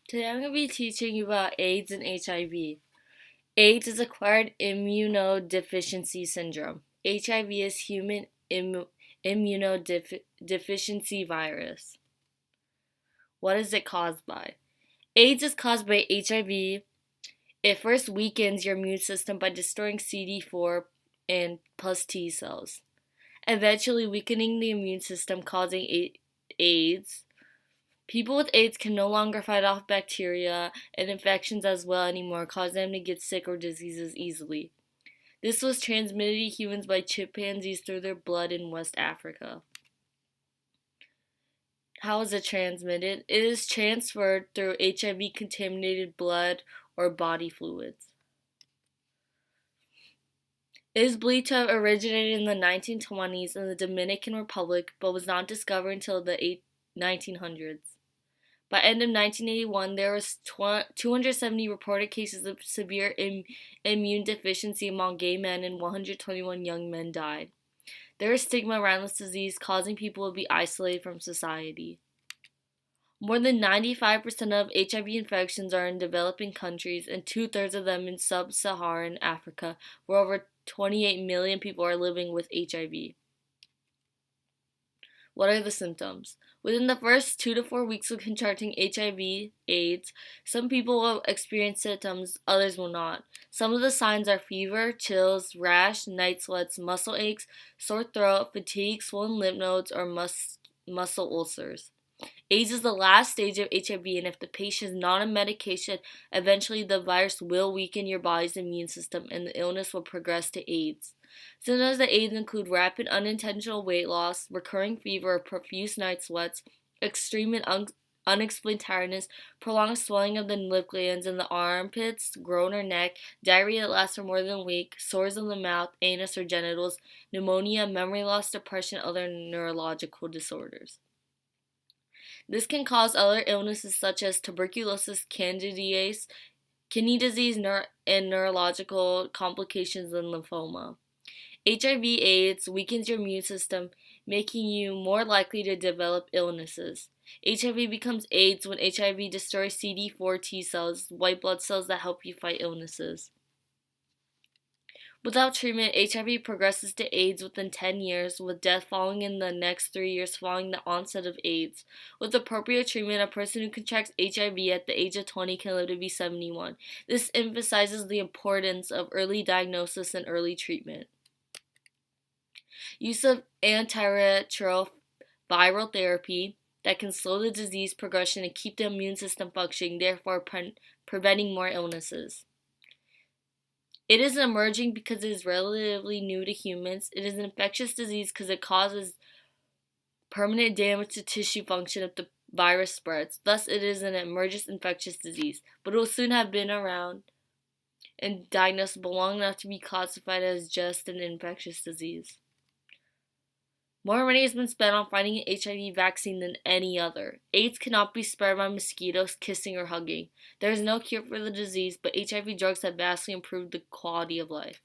Today I'm going to be teaching you about AIDS and HIV. AIDS is acquired immunodeficiency syndrome. HIV is human immunodeficiency virus. What is it caused by? AIDS is caused by HIV. It first weakens your immune system by destroying CD4 and plus T cells, eventually weakening the immune system, causing AIDS. People with AIDS can no longer fight off bacteria and infections as well anymore, causing them to get sick or diseases easily. This was transmitted to humans by chimpanzees through their blood in West Africa. How is it transmitted? It is transferred through HIV-contaminated blood or body fluids. It is believed to have originated in the 1920s in the Dominican Republic, but was not discovered until the 1900s. By end of 1981, there was 270 reported cases of severe immune deficiency among gay men, and 121 young men died. There is stigma around this disease, causing people to be isolated from society. More than 95% of HIV infections are in developing countries, and two-thirds of them in sub-Saharan Africa, where over 28 million people are living with HIV. What are the symptoms? Within the first 2 to 4 weeks of contracting HIV/AIDS, some people will experience symptoms, others will not. Some of the signs are fever, chills, rash, night sweats, muscle aches, sore throat, fatigue, swollen lymph nodes, or muscle ulcers. AIDS is the last stage of HIV, and if the patient is not on medication, eventually the virus will weaken your body's immune system and the illness will progress to AIDS. Symptoms of AIDS include rapid unintentional weight loss, recurring fever, profuse night sweats, extreme and unexplained tiredness, prolonged swelling of the lymph glands in the armpits, groin, or neck, diarrhea that lasts for more than a week, sores in the mouth, anus, or genitals, pneumonia, memory loss, depression, and other neurological disorders. This can cause other illnesses such as tuberculosis, candidiase, kidney disease, and neurological complications and lymphoma. HIV/AIDS weakens your immune system, making you more likely to develop illnesses. HIV becomes AIDS when HIV destroys CD4 T cells, white blood cells that help you fight illnesses. Without treatment, HIV progresses to AIDS within 10 years, with death following in the next 3 years following the onset of AIDS. With appropriate treatment, a person who contracts HIV at the age of 20 can live to be 71. This emphasizes the importance of early diagnosis and early treatment. Use of antiretroviral therapy that can slow the disease progression and keep the immune system functioning, therefore preventing more illnesses. It is emerging because it is relatively new to humans. It is an infectious disease because it causes permanent damage to tissue function if the virus spreads. Thus, it is an emergent infectious disease, but it will soon have been around and diagnosable long enough to be classified as just an infectious disease. More money has been spent on finding an HIV vaccine than any other. AIDS cannot be spread by mosquitoes, kissing, or hugging. There is no cure for the disease, but HIV drugs have vastly improved the quality of life.